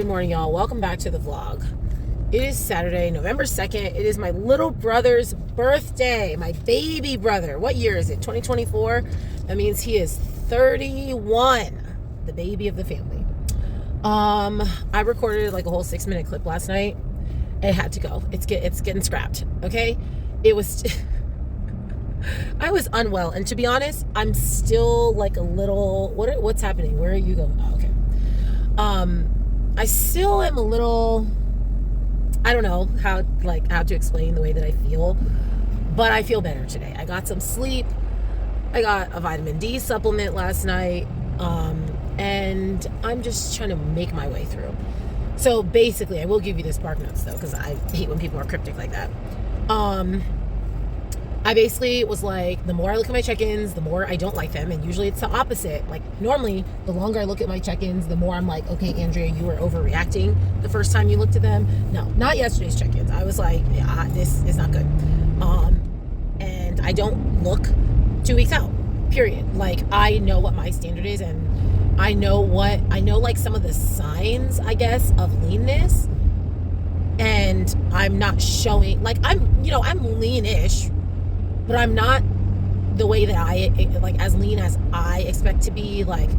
morning, y'all. Welcome back to the vlog. It is Saturday, November 2nd. It is my little brother's birthday. My baby brother. What year is it? 2024? That means he is 31. The baby of the family. I recorded like a whole 6-minute clip last night. It had to go. It's getting scrapped. Okay? It was... I was unwell, and to be honest, I'm still like a little... What's happening? Where are you going? Oh, okay. I still am a little... I don't know how to explain the way that I feel, but I feel better today. I got some sleep. I got a vitamin D supplement last night, and I'm just trying to make my way through. So basically, I will give you the spark notes though, because I hate when people are cryptic like that. I basically was like, the more I look at my check-ins, the more I don't like them. And usually it's the opposite. Like normally, the longer I look at my check-ins, the more I'm like, okay, Andrea, you were overreacting the first time you looked at them. No, not yesterday's check-ins. I was like, yeah, this is not good. And I don't look 2 weeks out, period. Like I know what my standard is, and I know like some of the signs, I guess, of leanness. And I'm not showing, like I'm lean-ish, but I'm not the way that as lean as I expect to be. Like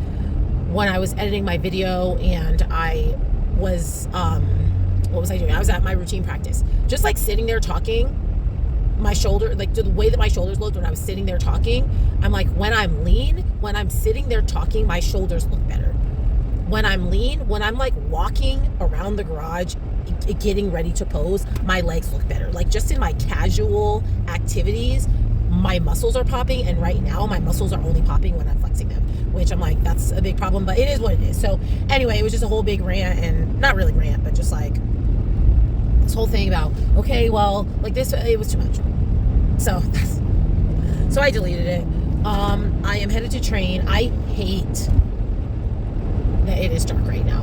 when I was editing my video and I was, what was I doing? I was at my routine practice. Just like sitting there talking, my shoulder, like the way that my shoulders looked when I was sitting there talking, I'm like, when I'm lean, when I'm sitting there talking, my shoulders look better. When I'm lean, when I'm like walking around the garage, getting ready to pose, my legs look better. Like just in my casual activities, my muscles are popping, and right now my muscles are only popping when I'm flexing them, which I'm like, that's a big problem, but it is what it is. So anyway, it was just a whole big rant, and not really rant, but just like this whole thing about, okay, well, like this, it was too much. So I deleted it. I am headed to train. I hate that it is dark right now,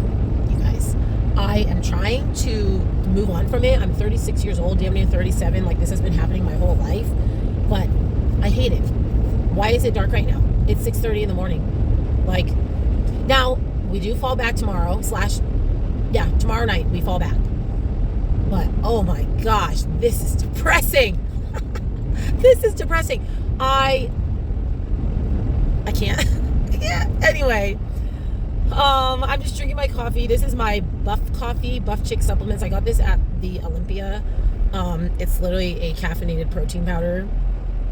you guys. I am trying to move on from it. I'm 36 years old, damn near 37. Like this has been happening my whole life, but I hate it. Why is it dark right now? It's 6:30 in the morning. Like now we do fall back tomorrow tomorrow night we fall back. But oh my gosh, this is depressing. This is depressing. I can't. I can't. Anyway. I'm just drinking my coffee. This is my Buff coffee, Buff Chick supplements. I got this at the Olympia. It's literally a caffeinated protein powder,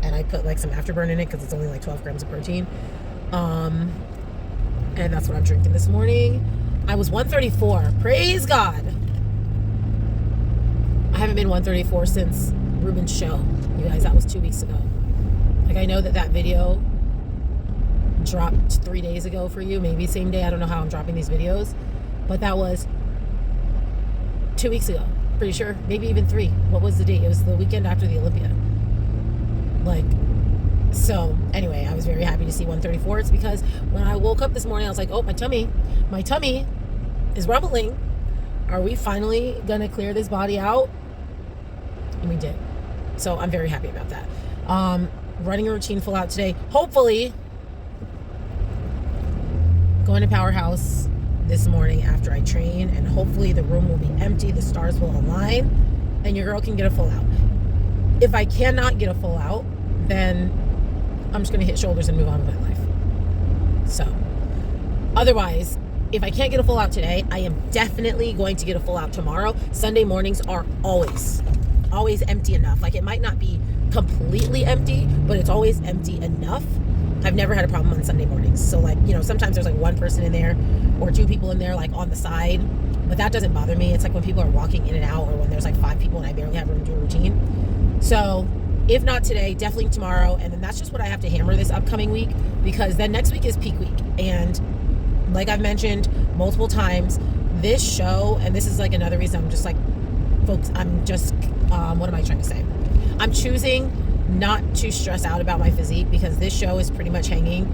and I put like some afterburn in it because it's only like 12 grams of protein. And that's what I'm drinking this morning. I was 134. Praise God. I haven't been 134 since Ruben's show. You guys, that was 2 weeks ago. Like I know that video dropped 3 days ago for you, maybe same day. I don't know how I'm dropping these videos, but that was 2 weeks ago, pretty sure, maybe even 3. What was the date? It was the weekend after the Olympia. Like, so anyway, I was very happy to see 134. It's because when I woke up this morning, I was like, oh, my tummy is rumbling. Are we finally gonna clear this body out? And we did. So I'm very happy about that. Running a routine full out today, hopefully. Going to Powerhouse this morning after I train, and hopefully the room will be empty, the stars will align, and your girl can get a full out. If I cannot get a full out, then I'm just going to hit shoulders and move on with my life. So, otherwise, if I can't get a full out today, I am definitely going to get a full out tomorrow. Sunday mornings are always empty enough. Like it might not be completely empty, but it's always empty enough. I've never had a problem on Sunday mornings. So like, sometimes there's like one person in there or 2 people in there like on the side, but that doesn't bother me. It's like when people are walking in and out, or when there's like 5 people and I barely have room to do a routine. So if not today, definitely tomorrow. And then that's just what I have to hammer this upcoming week, because then next week is peak week. And like I've mentioned multiple times, this show, and this is like another reason I'm just like, folks, I'm just, what am I trying to say? I'm choosing not to stress out about my physique, because this show is pretty much hanging.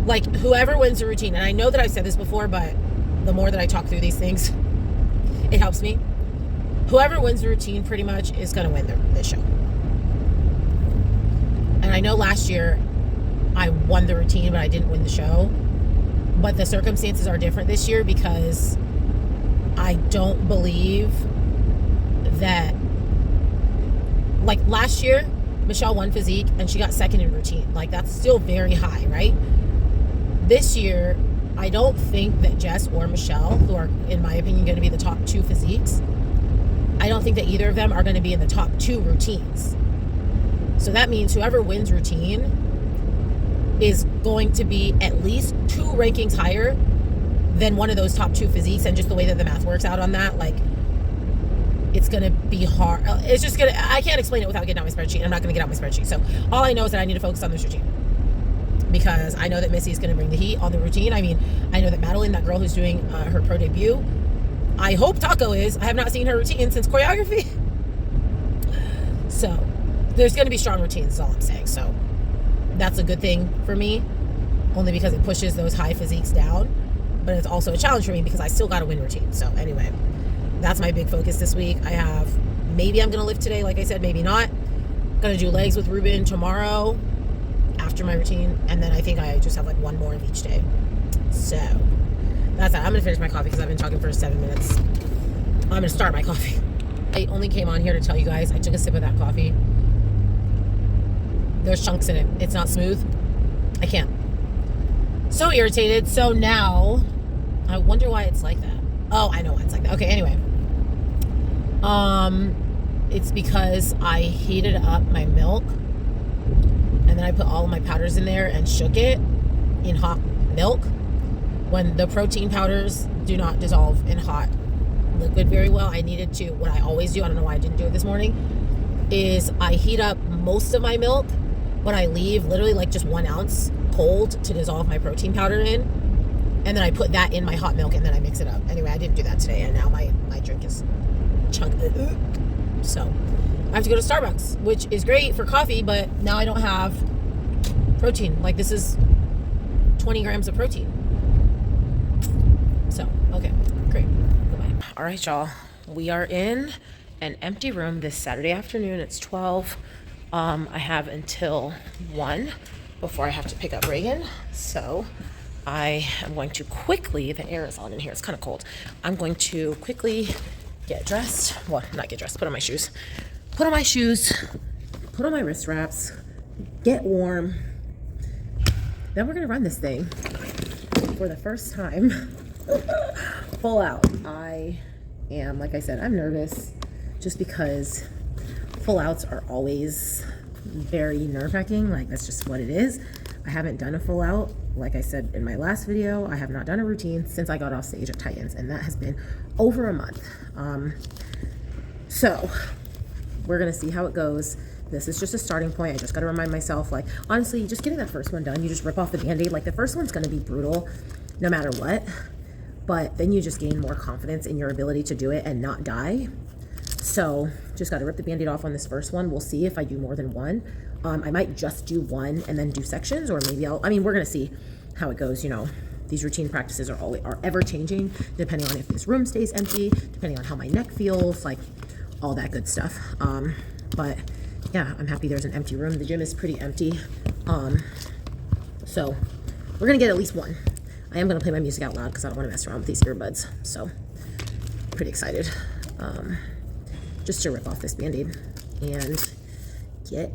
Like whoever wins the routine, and I know that I've said this before, but the more that I talk through these things, it helps me. Whoever wins the routine pretty much is going to win this show. And I know last year I won the routine, but I didn't win the show. But the circumstances are different this year because I I don't believe that, like last year, Michelle won physique and she got second in routine. Like that's still very high, right? This year, I don't think that Jess or Michelle, who are, in my opinion, going to be the top 2 physiques, I don't think that either of them are going to be in the top 2 routines. So that means whoever wins routine is going to be at least 2 rankings higher than one of those top 2 physiques. And just the way that the math works out on that, like, it's going to be hard. It's just going to, I can't explain it without getting out my spreadsheet. I'm not going to get out my spreadsheet. So all I know is that I need to focus on this routine, because I know that Missy is going to bring the heat on the routine. I mean, I know that Madeline, that girl who's doing her pro debut, I hope Taco is. I have not seen her routine since choreography. So there's going to be strong routines, is all I'm saying. So that's a good thing for me, only because it pushes those high physiques down. But it's also a challenge for me because I still got to win routine. So anyway, that's my big focus this week. I have, maybe I'm going to lift today, like I said, maybe not. Going to do legs with Ruben tomorrow after my routine. And then I think I just have like one more of each day. So that's that. I'm going to finish my coffee because I've been talking for 7 minutes. I'm going to start my coffee. I only came on here to tell you guys I took a sip of that coffee. There's chunks in it. It's not smooth. I can't. So irritated. So now I wonder why it's like that. Oh, I know why it's like that. Okay, anyway. It's because I heated up my milk and then I put all of my powders in there and shook it in hot milk. When the protein powders do not dissolve in hot liquid very well, I needed to, what I always do, I don't know why I didn't do it this morning, is I heat up most of my milk, but I leave literally like just 1 ounce cold to dissolve my protein powder in. And then I put that in my hot milk and then I mix it up. Anyway, I didn't do that today, and now my drink is chunk. So I have to go to Starbucks, which is great for coffee, but now I don't have protein. Like, this is 20 grams of protein. So, okay, great. Goodbye. All right, y'all. We are in an empty room this Saturday afternoon. It's 12. I have until 1 before I have to pick up Reagan. So I am going to quickly, the air is on in here, it's kind of cold. I'm going to quickly get dressed. Well, not get dressed, put on my shoes. Put on my shoes, put on my wrist wraps, get warm. Then we're going to run this thing for the first time full out. I am, like I said, I'm nervous just because full outs are always very nerve-wracking. Like, that's just what it is. I haven't done a full out. Like I said in my last video, I have not done a routine since I got off stage at Titans, and that has been over a month. So we're gonna see how it goes. This is just a starting point. I just got to remind myself, like, honestly, just getting that first one done, you just rip off the Band-Aid. Like, the first one's going to be brutal no matter what, but then you just gain more confidence in your ability to do it and not die. So just got to rip the Band-Aid off on this first one. We'll see if I do more than one. I might just do one and then do sections, or maybe we're going to see how it goes. You know, these routine practices are ever changing depending on if this room stays empty, depending on how my neck feels, like all that good stuff. But yeah, I'm happy there's an empty room. The gym is pretty empty. So we're going to get at least one. I am going to play my music out loud because I don't want to mess around with these earbuds. So pretty excited. Just to rip off this Band-Aid and get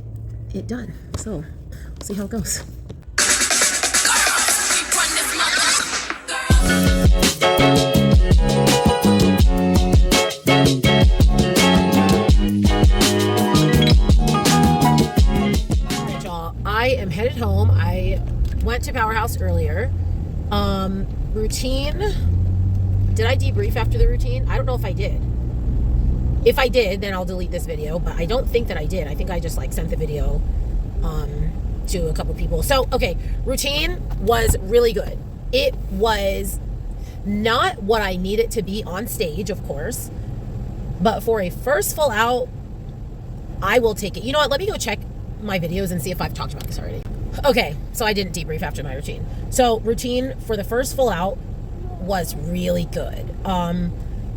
it done. So we'll see how it goes. I am headed home. I went to Powerhouse earlier. Routine. Did I debrief after the routine? I don't know if I did. If I did, then I'll delete this video, but I don't think that I did. I think I just sent the video to a couple people. So, okay, routine was really good. It was not what I need it to be on stage, of course, but for a first full out, I will take it. You know what? Let me go check my videos and see if I've talked about this already. Okay, so I didn't debrief after my routine. So routine for the first full out was really good.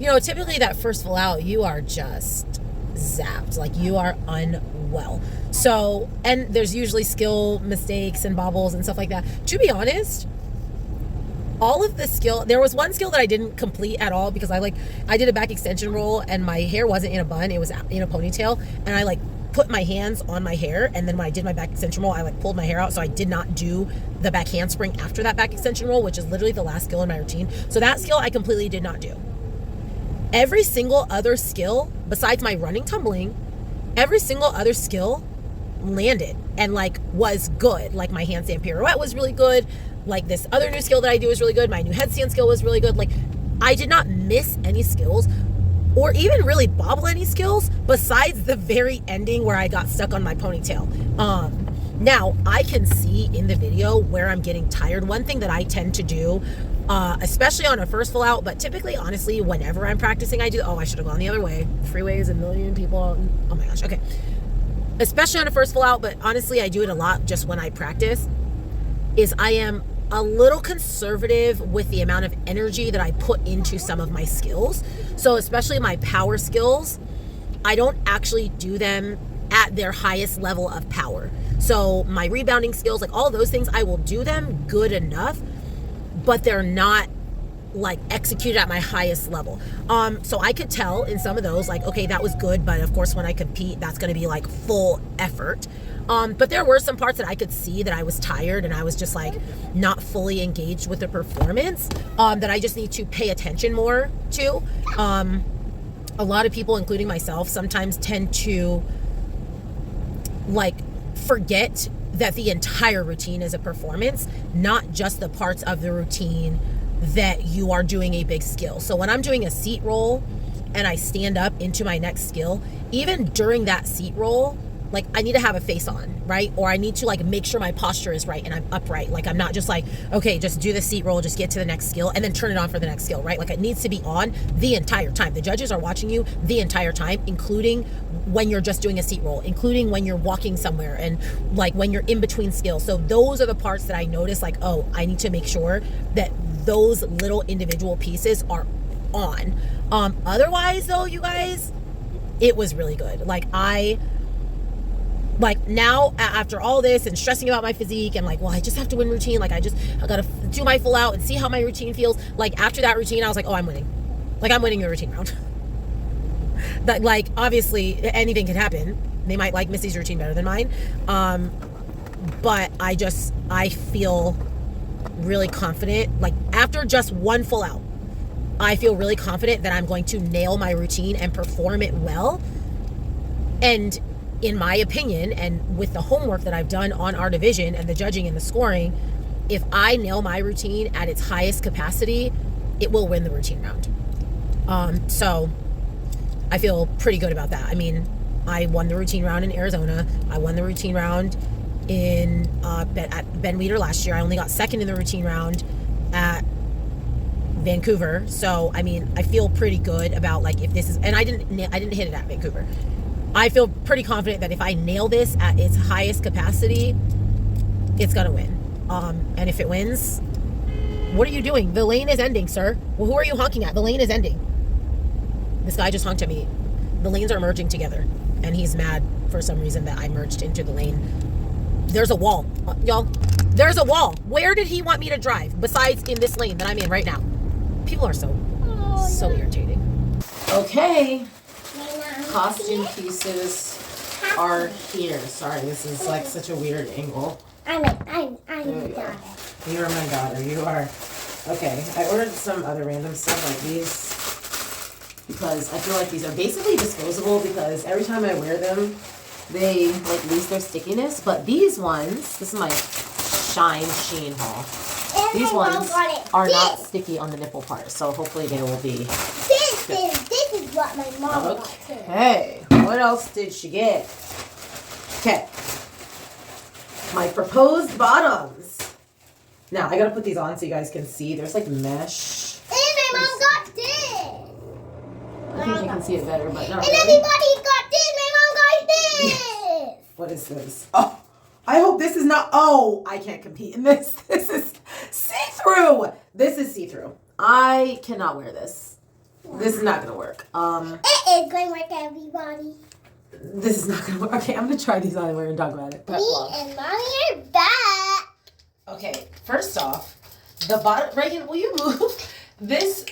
You know, typically that first full out, you are just zapped. Like, you are unwell. So, and there's usually skill mistakes and bobbles and stuff like that. To be honest, all of the skill, there was one skill that I didn't complete at all because I did a back extension roll and my hair wasn't in a bun, it was in a ponytail, and I like put my hands on my hair, and then when I did my back extension roll, I like pulled my hair out, so I did not do the back handspring after that back extension roll, which is literally the last skill in my routine. So that skill I completely did not do. Every single other skill besides my running tumbling, every single other skill landed and like was good. Like my handstand pirouette was really good. Like this other new skill that I do is really good. My new headstand skill was really good. Like I did not miss any skills or even really bobble any skills besides the very ending where I got stuck on my ponytail. Now I can see in the video where I'm getting tired. One thing that I tend to do, especially on a first full out, but typically, honestly, whenever I'm practicing, I should have gone the other way. Freeway is a million people. Oh my gosh. Okay. Especially on a first full out, but honestly, I do it a lot just when I practice, is I am a little conservative with the amount of energy that I put into some of my skills. So especially my power skills, I don't actually do them at their highest level of power. So my rebounding skills, like all of those things, I will do them good enough, but they're not like executed at my highest level. So I could tell in some of those, like, okay, that was good, but of course when I compete, that's going to be like full effort. But there were some parts that I could see that I was tired and I was just like not fully engaged with the performance, that I just need to pay attention more to. A lot of people, including myself, sometimes tend to like forget that the entire routine is a performance, not just the parts of the routine that you are doing a big skill. So when I'm doing a seat roll and I stand up into my next skill, even during that seat roll, like I need to have a face on, right? Or I need to like make sure my posture is right and I'm upright. Like I'm not just like, okay, just do the seat roll, just get to the next skill and then turn it on for the next skill, right? Like it needs to be on the entire time. The judges are watching you the entire time, including when you're just doing a seat roll, including when you're walking somewhere and like when you're in between skills. So those are the parts that I notice like, oh, I need to make sure that those little individual pieces are on. Otherwise though, you guys, it was really good. Like now after all this and stressing about my physique and like, well, I just have to win routine. Like I gotta do my full out and see how my routine feels. Like after that routine, I was like, oh, I'm winning. Like I'm winning the routine round. That like, obviously anything can happen. They might like Missy's routine better than mine. But I feel really confident. Like after just one full out, I feel really confident that I'm going to nail my routine and perform it well. And in my opinion, and with the homework that I've done on our division and the judging and the scoring, if I nail my routine at its highest capacity, it will win the routine round. So I feel pretty good about that. I mean, I won the routine round in Arizona. I won the routine round at Ben Weider last year. I only got second in the routine round at Vancouver. So, I mean, I feel pretty good about like if this is, and I didn't hit it at Vancouver. I feel pretty confident that if I nail this at its highest capacity, it's gonna win. And if it wins, what are you doing? The lane is ending, sir. Well, who are you honking at? The lane is ending. This guy just honked at me. The lanes are merging together, and he's mad for some reason that I merged into the lane. There's a wall, y'all. There's a wall. Where did he want me to drive besides in this lane that I'm in right now? People are so irritating. Okay. Costume pieces are here. Sorry, this is like such a weird angle. I'm your daughter. You are my daughter. You are. Okay, I ordered some other random stuff like these because I feel like these are basically disposable because every time I wear them, they like lose their stickiness. But these ones, this is my Sheen haul. These ones are not sticky on the nipple part, so hopefully they will be. This is what my mom got too. Okay, what else did she get? Okay, my proposed bottoms. Now, I gotta put these on so you guys can see. There's like mesh. And my mom got this. I think you can see it better, but not And really. everybody got this. My mom got this. What is this? Oh, I hope this is not. Oh, I can't compete in this. This is see-through. This is see-through. I cannot wear this. This is not gonna work. It is going to work, everybody. This is not gonna work. Okay, I'm gonna try these on and talk about it. Me and Mommy are back. Okay, first off, The bottom, Reagan, will you move? This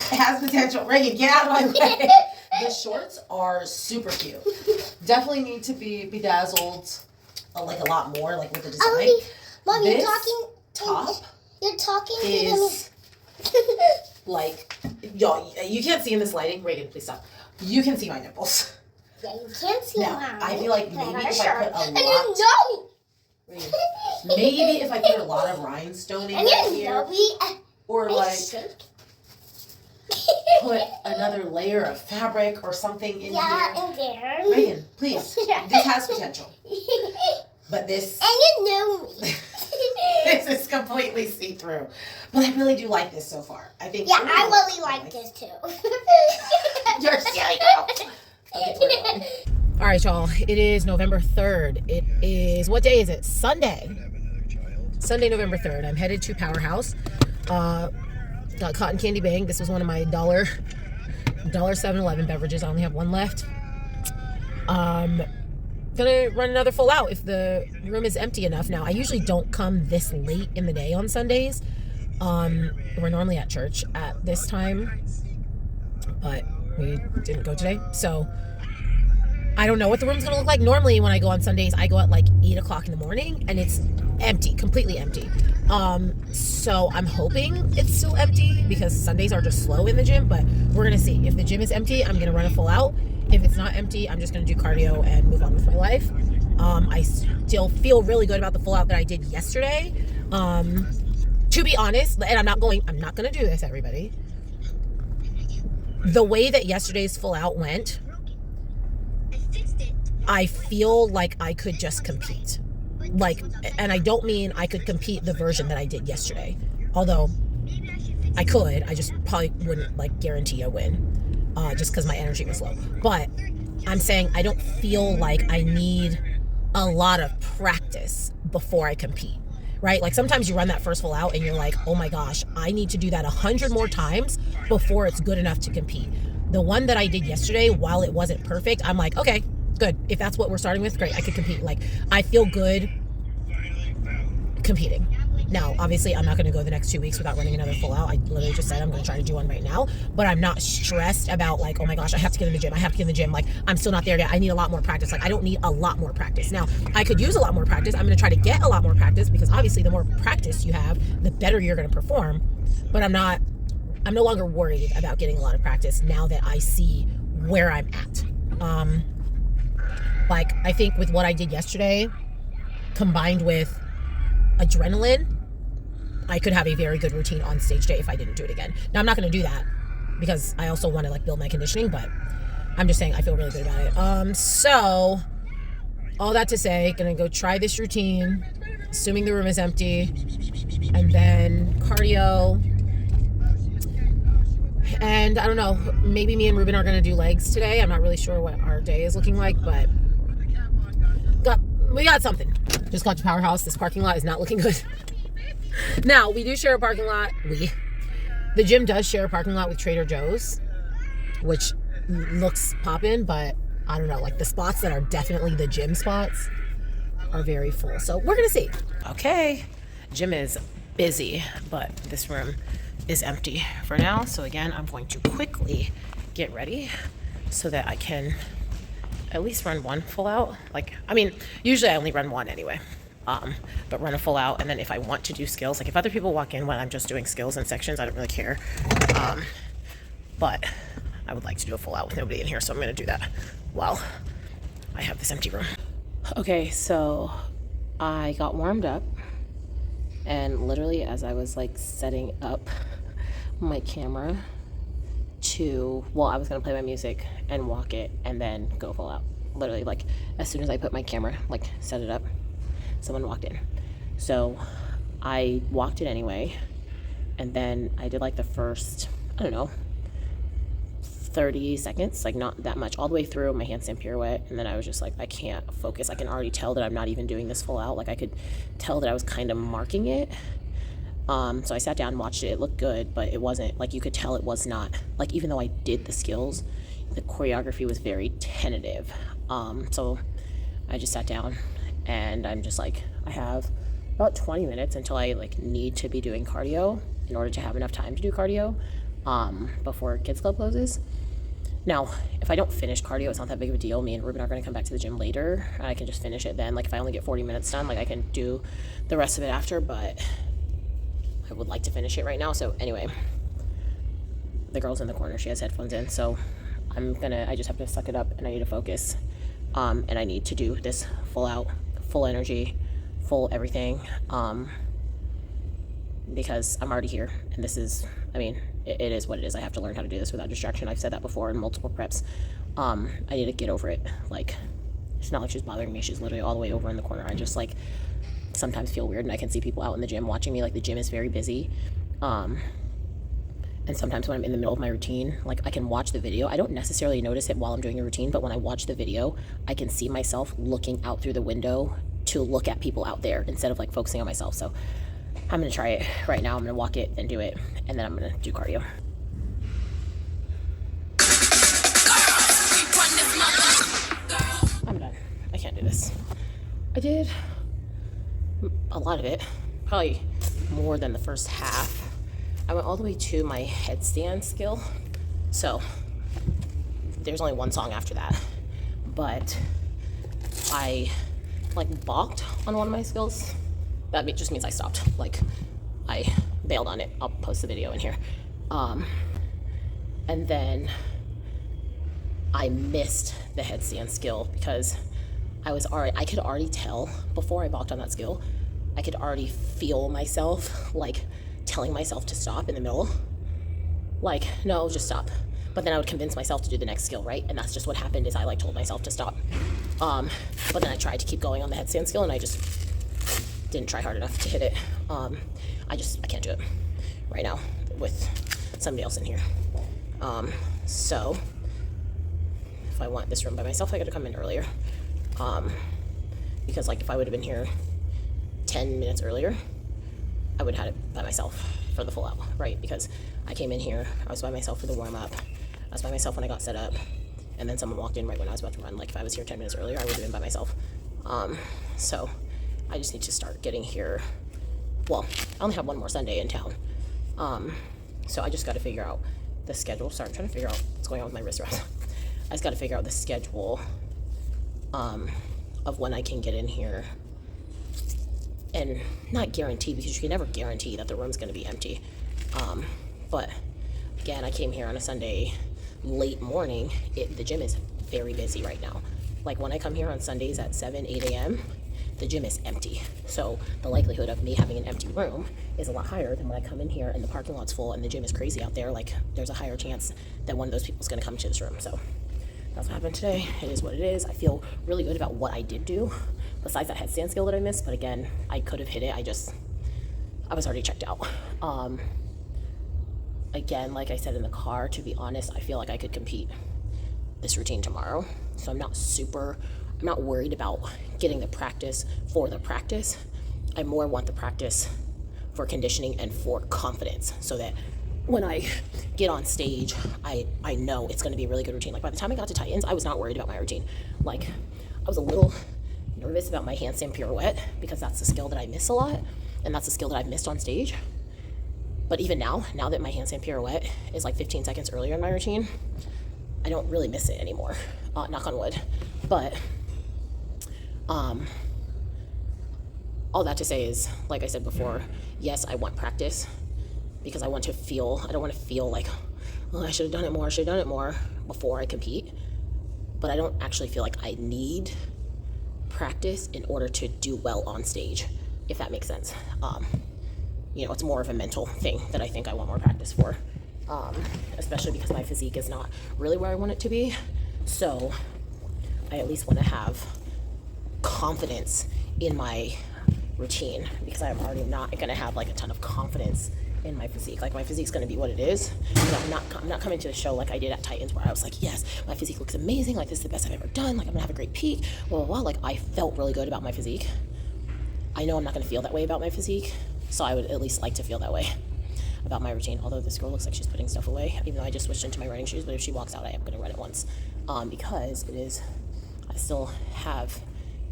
has potential. Reagan, get out of my way. The shorts are super cute. Definitely need to be bedazzled like a lot more, like with the design. Mom, this you're talking. top You're talking is like, y'all, you can't see in this lighting. Reagan, please stop. You can see my nipples. Yeah, you can't see Now, mine. I feel like maybe if I put a lot. And you know. Reagan, maybe if I put a lot of rhinestoning And right you here, know me. or like Shake. put another layer of fabric or something in Yeah, here. in there. Reagan, please. This has potential. But this And you know me. this is completely see-through. But I really do like this so far. I think. Yeah, I really like this too. You're silly girl. Okay, we're going. All right, y'all. It is November 3rd. It is, what day is it? Sunday. Sunday, November 3rd. I'm headed to Powerhouse. Got cotton candy bang. This was one of my $1 7-Eleven beverages. I only have one left. Gonna run another full out if the room is empty enough. Now, I usually don't come this late in the day on Sundays. We're normally at church at this time, but we didn't go today. So I don't know what the room's gonna look like. Normally when I go on Sundays, I go at like 8 o'clock in the morning and it's empty, completely empty. So I'm hoping it's still empty because Sundays are just slow in the gym, but we're gonna see. If the gym is empty, I'm gonna run a full out. If it's not empty, I'm just gonna do cardio and move on with my life. I still feel really good about the full out that I did yesterday. To be honest, and I'm not gonna do this, everybody. The way that yesterday's full out went, I feel like I could just compete. Like, and I don't mean I could compete the version that I did yesterday. Although I could, I just probably wouldn't like guarantee a win. Just because my energy was low. But I'm saying I don't feel like I need a lot of practice before I compete, right? Like sometimes you run that first full out and you're like, oh my gosh, I need to do that 100 more times before it's good enough to compete. The one that I did yesterday, while it wasn't perfect, I'm like, okay, good. If that's what we're starting with, great, I could compete. Like, I feel good competing. Now, obviously, I'm not going to go the next 2 weeks without running another full out. I literally just said I'm going to try to do one right now. But I'm not stressed about, like, oh my gosh, I have to get in the gym. I have to get in the gym. Like, I'm still not there yet. I need a lot more practice. Like, I don't need a lot more practice. Now, I could use a lot more practice. I'm going to try to get a lot more practice because, obviously, the more practice you have, the better you're going to perform. But I'm no longer worried about getting a lot of practice now that I see where I'm at. Like, I think with what I did yesterday, combined with adrenaline, I could have a very good routine on stage day if I didn't do it again. Now, I'm not going to do that because I also want to like build my conditioning, but I'm just saying I feel really good about it. So all that to say, gonna go try this routine, assuming the room is empty, and then cardio. And I don't know, maybe me and Ruben are gonna do legs today. I'm not really sure what our day is looking like, but we got something. Just got to Powerhouse. This parking lot is not looking good. Now, we do share a parking lot. The gym does share a parking lot with Trader Joe's, which looks poppin', but I don't know, like the spots that are definitely the gym spots are very full. So we're gonna see. Okay, gym is busy, but this room is empty for now. So again, I'm going to quickly get ready so that I can at least run one full out. Like, I mean, usually I only run one anyway. But run a full out, and then if I want to do skills, like if other people walk in when I'm just doing skills and sections, I don't really care. But I would like to do a full out with nobody in here, so I'm gonna do that while I have this empty room. Okay, so I got warmed up, and literally as I was like setting up my camera I was gonna play my music and walk it and then go full out. Literally, like as soon as I put my camera, like set it up, someone walked in. So I walked it anyway, and then I did like the first, I don't know, 30 seconds, like not that much, all the way through my handstand pirouette, and then I was just like, I can't focus. I can already tell that I'm not even doing this full out. Like I could tell that I was kind of marking it. So I sat down and watched it. It looked good, but it wasn't, like you could tell it was not, like even though I did the skills, the choreography was very tentative. So I just sat down and I'm just like, I have about 20 minutes until I like need to be doing cardio. in order to have enough time to do cardio before kids club closes. Now, if I don't finish cardio, it's not that big of a deal. Me and Ruben are going to come back to the gym later, and I can just finish it then. Like, if I only get 40 minutes done, like, I can do the rest of it after, but I would like to finish it right now. So, anyway, the girl's in the corner. She has headphones in, so I just have to suck it up, and I need to focus, and I need to do this full out, full energy, full everything, because I'm already here, and this is, I mean, it is what it is. I have to learn how to do this without distraction. I've said that before in multiple preps. I need to get over it. Like, it's not like she's bothering me. She's literally all the way over in the corner. I just, like, sometimes feel weird, and I can see people out in the gym watching me. Like, the gym is very busy. And sometimes when I'm in the middle of my routine, like, I can watch the video. I don't necessarily notice it while I'm doing a routine, but when I watch the video, I can see myself looking out through the window to look at people out there instead of, like, focusing on myself. So I'm going to try it right now. I'm going to walk it, then do it, and then I'm going to do cardio. I'm done. I can't do this. I did a lot of it, probably more than the first half. I went all the way to my headstand skill, so there's only one song after that, but I, like, balked on one of my skills. That just means I stopped. Like, I bailed on it. I'll post the video in here. And then I missed the headstand skill because I could already tell before I balked on that skill, I could already feel myself, like, telling myself to stop in the middle. Like, no, just stop. But then I would convince myself to do the next skill, right? And that's just what happened is I, like, told myself to stop. But then I tried to keep going on the headstand skill, and I just didn't try hard enough to hit it. I can't do it right now with somebody else in here. So if I want this room by myself, I gotta come in earlier. Because, like, if I would have been here 10 minutes earlier, I would have had it by myself for the full out, right? Because I came in here, I was by myself for the warm up, I was by myself when I got set up, and then someone walked in right when I was about to run. Like, if I was here 10 minutes earlier, I would have been by myself. So I just need to start getting here. Well, I only have one more Sunday in town. So I just got to figure out the schedule. Sorry, I'm trying to figure out what's going on with my wrist wraps. I just got to figure out the schedule of when I can get in here. And not guarantee, because you can never guarantee that the room's going to be empty. But again, I came here on a Sunday late morning. The gym is very busy right now. Like, when I come here on Sundays at 7, 8 a.m., the gym is empty. So the likelihood of me having an empty room is a lot higher than when I come in here and the parking lot's full and the gym is crazy out there. Like, there's a higher chance that one of those people is going to come to this room. So that's what happened today. It is what it is. I feel really good about what I did do, besides that headstand skill that I missed. But again, I could have hit it. I was already checked out. Again, like I said in the car, to be honest, I feel like I could compete this routine tomorrow. So I'm not worried about getting the practice for the practice. I more want the practice for conditioning and for confidence, so that when I get on stage, I know it's going to be a really good routine. Like, by the time I got to Titans, I was not worried about my routine. Like, I was a little nervous about my handstand pirouette, because that's the skill that I miss a lot, and that's the skill that I've missed on stage. But even now that my handstand pirouette is like 15 seconds earlier in my routine, I don't really miss it anymore. Knock on wood. But all that to say is, like I said before, yes, I want practice, because I don't want to feel like, oh, I should have done it more before I compete. But I don't actually feel like I need practice in order to do well on stage, if that makes sense. It's more of a mental thing that I think I want more practice for, especially because my physique is not really where I want it to be. So I at least want to have confidence in my routine, because I'm already not going to have, like, a ton of confidence in my physique. Like, my physique's going to be what it is. I'm not coming to the show like I did at Titans, where I was like, yes, my physique looks amazing. Like, this is the best I've ever done. Like, I'm going to have a great peak. Blah, blah, blah. Like, I felt really good about my physique. I know I'm not going to feel that way about my physique, so I would at least like to feel that way about my routine. Although this girl looks like she's putting stuff away, even though I just switched into my running shoes. But if she walks out, I am going to run it once, because I still have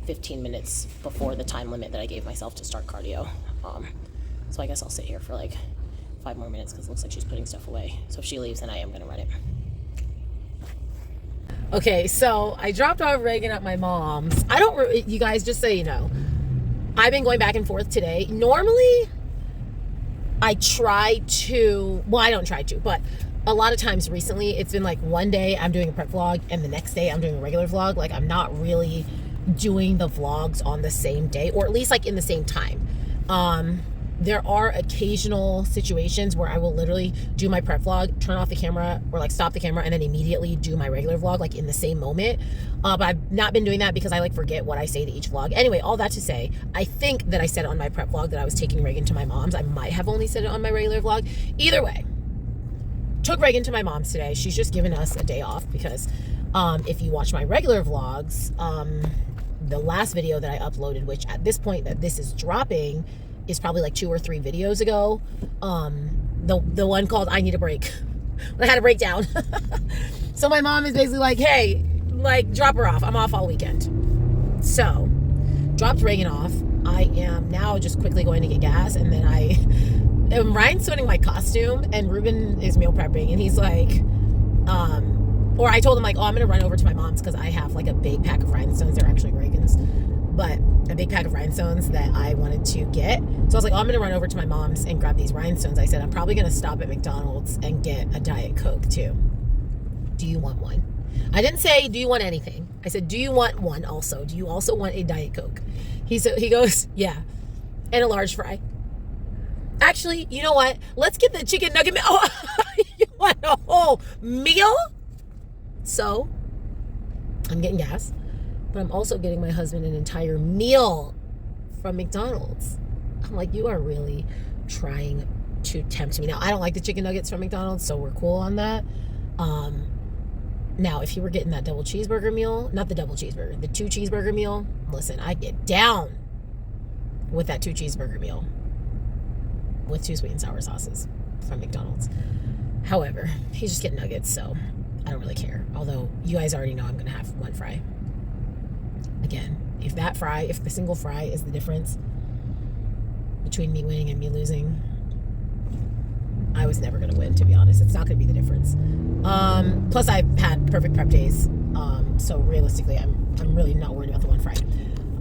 15 minutes before the time limit that I gave myself to start cardio. So I guess I'll sit here for like 5 more minutes because it looks like she's putting stuff away. So if she leaves, then I am going to run it. Okay, so I dropped off Reagan at my mom's. You guys, just so you know, I've been going back and forth today. Normally, I don't try to, but a lot of times recently, it's been like one day I'm doing a prep vlog and the next day I'm doing a regular vlog. Like, I'm not really doing the vlogs on the same day, or at least like in the same time. There are occasional situations where I will literally do my prep vlog, turn off the camera, or like stop the camera, and then immediately do my regular vlog, like in the same moment. But I've not been doing that because I like forget what I say to each vlog. Anyway, all that to say, I think that I said on my prep vlog that I was taking Reagan to my mom's. I might have only said it on my regular vlog. Either way, took Reagan to my mom's today. She's just given us a day off because if you watch my regular vlogs, the last video that I uploaded, which at this point that this is dropping, is probably like 2 or 3 videos ago. The one called I Need a Break. I had a breakdown. So my mom is basically like, hey, like, drop her off. I'm off all weekend. So, dropped Reagan off. I am now just quickly going to get gas, and then I am rhinestoning my costume, and Ruben is meal prepping, and he's like, or I told him, like, oh, I'm going to run over to my mom's because I have like a big pack of rhinestones. They're actually Reagan's, but a big pack of rhinestones that I wanted to get. So I was like, oh, I'm going to run over to my mom's and grab these rhinestones. I said, I'm probably going to stop at McDonald's and get a Diet Coke too. Do you want one? I didn't say, do you want anything? I said, do you want one also? Do you also want a Diet Coke? He goes, yeah. And a large fry. Actually, you know what? Let's get the chicken nugget meal. Oh, you want a whole meal? So, I'm getting gas, but I'm also getting my husband an entire meal from McDonald's. I'm like, you are really trying to tempt me. Now, I don't like the chicken nuggets from McDonald's, so we're cool on that. Now, if you were getting that double cheeseburger meal, not the double cheeseburger, the 2 cheeseburger meal, listen, I get down with that 2 cheeseburger meal with 2 sweet and sour sauces from McDonald's. However, he's just getting nuggets, so I don't really care. Although, you guys already know I'm going to have 1 fry. Again, if the single fry is the difference between me winning and me losing, I was never going to win, to be honest. It's not going to be the difference. Plus, I've had perfect prep days. So realistically, I'm really not worried about the 1 fry.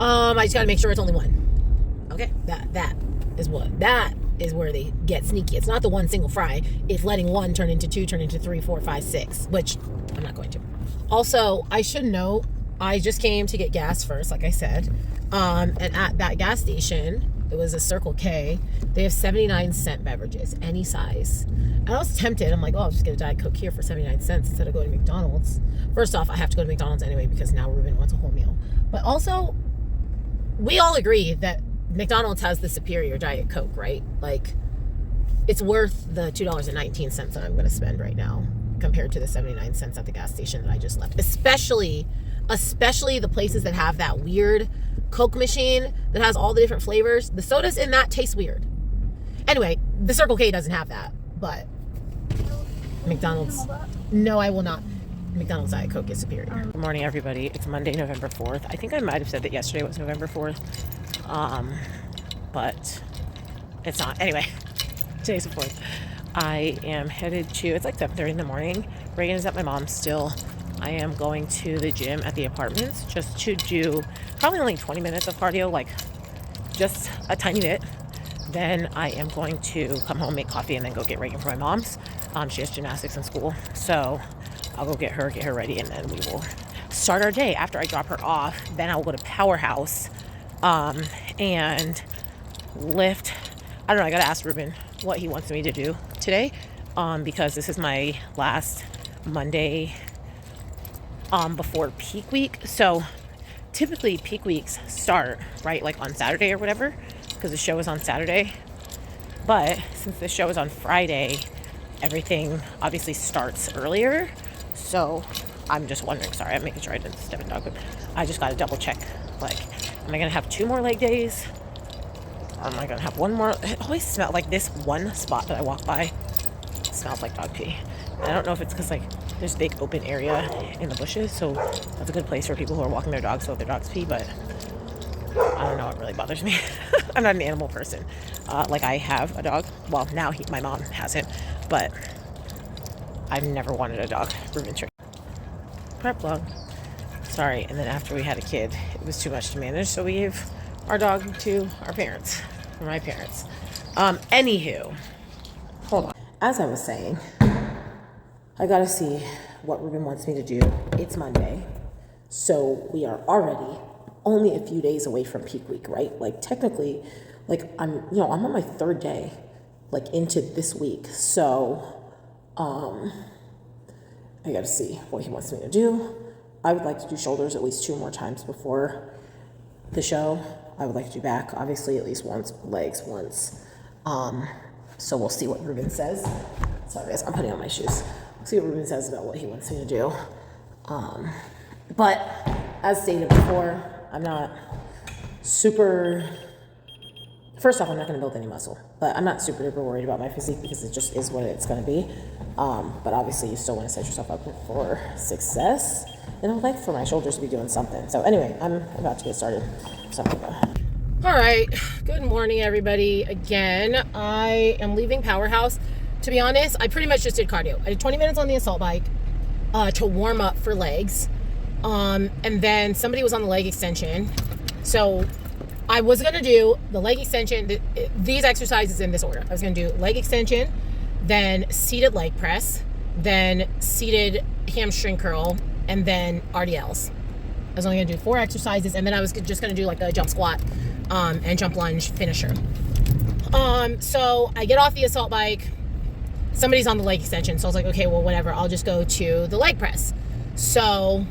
I just got to make sure it's only 1. Okay? That is where they get sneaky. It's not the 1 single fry. It's letting 1 turn into 2, turn into 3, 4, 5, 6, which I'm not going to. Also, I should note, I just came to get gas first, like I said. And at that gas station, it was a Circle K. They have 79-cent beverages, any size. And I was tempted. I'm like, oh, I'll just get a Diet Coke here for 79 cents instead of going to McDonald's. First off, I have to go to McDonald's anyway because now Ruben wants a whole meal. But also, we all agree that McDonald's has the superior Diet Coke, right? Like, it's worth the $2.19 that I'm going to spend right now compared to the 79 cents at the gas station that I just left. Especially the places that have that weird Coke machine that has all the different flavors. The sodas in that taste weird. Anyway, the Circle K doesn't have that, but McDonald's, no, I will not. McDonald's Diet Coke is superior. Good morning, everybody. It's Monday, November 4th. I think I might have said that yesterday was November 4th, but it's not. Anyway, today's the 4th. I am headed to, it's like 7:30 in the morning. Reagan is at my mom's still. I am going to the gym at the apartments just to do probably only 20 minutes of cardio, like just a tiny bit. Then I am going to come home, make coffee, and then go get Reagan for my mom's. She has gymnastics in school, so I'll go get her ready, and then we will start our day. After I drop her off, then I'll go to Powerhouse and lift. I don't know, I gotta ask Ruben what he wants me to do today, because this is my last Monday before peak week. So typically peak weeks start right like on Saturday or whatever, because the show is on Saturday. But since the show is on Friday, everything obviously starts earlier. So I'm just wondering, sorry, I'm making sure I didn't step in dog, but I just got to double check, like, am I going to have 2 more leg days? Or am I going to have 1 more? It always smells like this one spot that I walk by smells like dog pee. I don't know if it's because, like, there's a big open area in the bushes, so that's a good place for people who are walking their dogs to let their dogs pee, but I don't know what really bothers me. I'm not an animal person. Like, I have a dog. Well, now my mom hasn't, but I've never wanted a dog. Ruben trick. Prep log. Sorry. And then after we had a kid, it was too much to manage, so we gave our dog to our parents, or my parents. Anywho, hold on. As I was saying, I gotta see what Ruben wants me to do. It's Monday, so we are already only a few days away from peak week, right? Like, technically, like, I'm on my third day, like, into this week. So, I gotta see what he wants me to do. I would like to do shoulders at least 2 more times before the show. I would like to do back, obviously, at least once, legs once. So we'll see what Ruben says. Sorry guys, I'm putting on my shoes. We'll see what Ruben says about what he wants me to do. But as stated before, I'm not super... First off, I'm not going to build any muscle, but I'm not super duper worried about my physique because it just is what it's going to be. But obviously, you still want to set yourself up for success. And I'd like for my shoulders to be doing something. So anyway, I'm about to get started. So all right. Good morning, everybody. Again, I am leaving Powerhouse. To be honest, I pretty much just did cardio. I did 20 minutes on the assault bike to warm up for legs. And then somebody was on the leg extension. So I was going to do the leg extension, these exercises in this order. I was going to do leg extension, then seated leg press, then seated hamstring curl, and then RDLs. I was only going to do 4 exercises, and then I was just going to do like a jump squat and jump lunge finisher. So I get off the assault bike. Somebody's on the leg extension, so I was like, okay, well, whatever. I'll just go to the leg press. So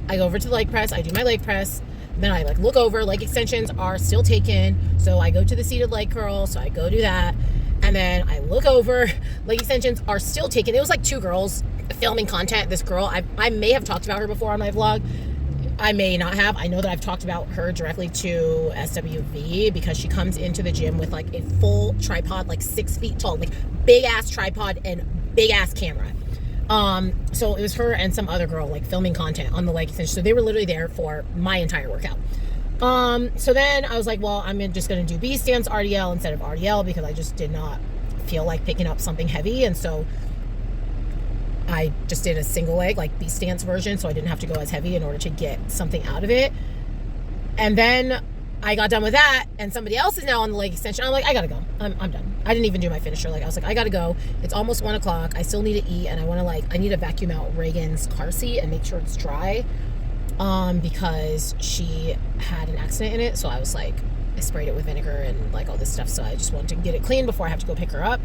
I go over to the leg press. I do my leg press. Then I like look over, leg extensions are still taken. So I go to the seated leg curl. So I go do that. And then I look over, leg extensions are still taken. It was like 2 girls filming content. This girl, I may have talked about her before on my vlog. I may not have. I know that I've talked about her directly to SWV because she comes into the gym with like a full tripod, like 6 feet tall, like big ass tripod and big ass camera. So it was her and some other girl like filming content on the leg extension. So they were literally there for my entire workout. So then I was like, well, I'm just going to do B stance RDL instead of RDL because I just did not feel like picking up something heavy. And so I just did a single leg, like B stance version. So I didn't have to go as heavy in order to get something out of it. And then I got done with that and somebody else is now on the leg extension. I'm like, I gotta go. I'm done. I didn't even do my finisher. Like I was like, I gotta go. It's almost 1 o'clock. I still need to eat and I need to vacuum out Reagan's car seat and make sure it's dry. Because she had an accident in it. So I was like, I sprayed it with vinegar and like all this stuff. So I just wanted to get it clean before I have to go pick her up.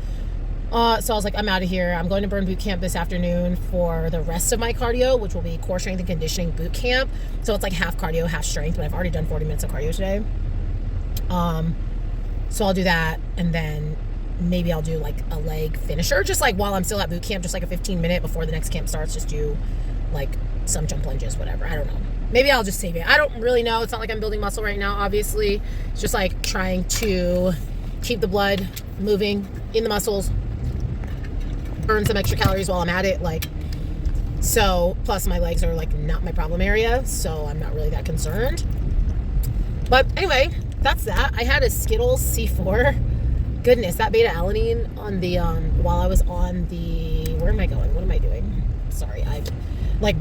So I was like, I'm out of here. I'm going to Burn Boot Camp this afternoon for the rest of my cardio, which will be core strength and conditioning boot camp. So it's like half cardio, half strength, but I've already done 40 minutes of cardio today. So I'll do that. And then maybe I'll do like a leg finisher, just like while I'm still at boot camp, just like a 15-minute before the next camp starts, just do like some jump lunges, whatever. I don't know. Maybe I'll just save it. I don't really know. It's not like I'm building muscle right now, obviously. It's just like trying to keep the blood moving in the muscles, burn some extra calories while I'm at it. Like, so plus my legs are like not my problem area, so I'm not really that concerned. But anyway, that's that. I had a Skittles C4. Goodness, that beta alanine on the while I was on the, where am I going? What am I doing? Sorry, I like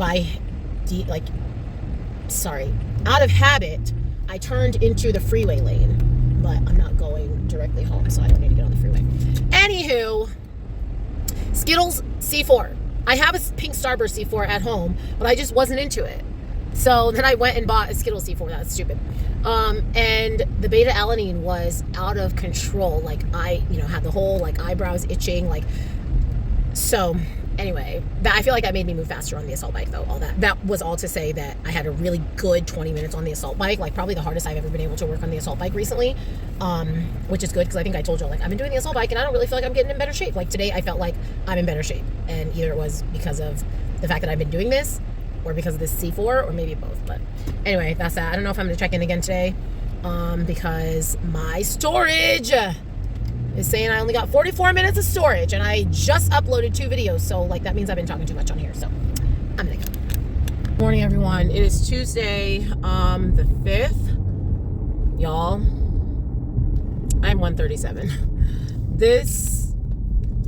out of habit, I turned into the freeway lane, but I'm not going directly home, so I don't need to get on the freeway. Anywho, Skittles C4. I have a pink Starburst C4 at home, but I just wasn't into it. So then I went and bought a Skittles C4. That's stupid. And the beta alanine was out of control. Like I, had the whole like eyebrows itching, like, so anyway, I feel like that made me move faster on the assault bike though. All that was all to say that I had a really good 20 minutes on the assault bike, like probably the hardest I've ever been able to work on the assault bike recently, which is good because I think I told you, like, I've been doing the assault bike and I don't really feel like I'm getting in better shape. Like today I felt like I'm in better shape, and either it was because of the fact that I've been doing this or because of this C4 or maybe both. But anyway, that's that. I don't know if I'm going to check in again today because my storage is saying I only got 44 minutes of storage and I just uploaded 2 videos. So like that means I've been talking too much on here. So I'm going to go. Morning, everyone. It is Tuesday, the 5th. Y'all, I'm 137. This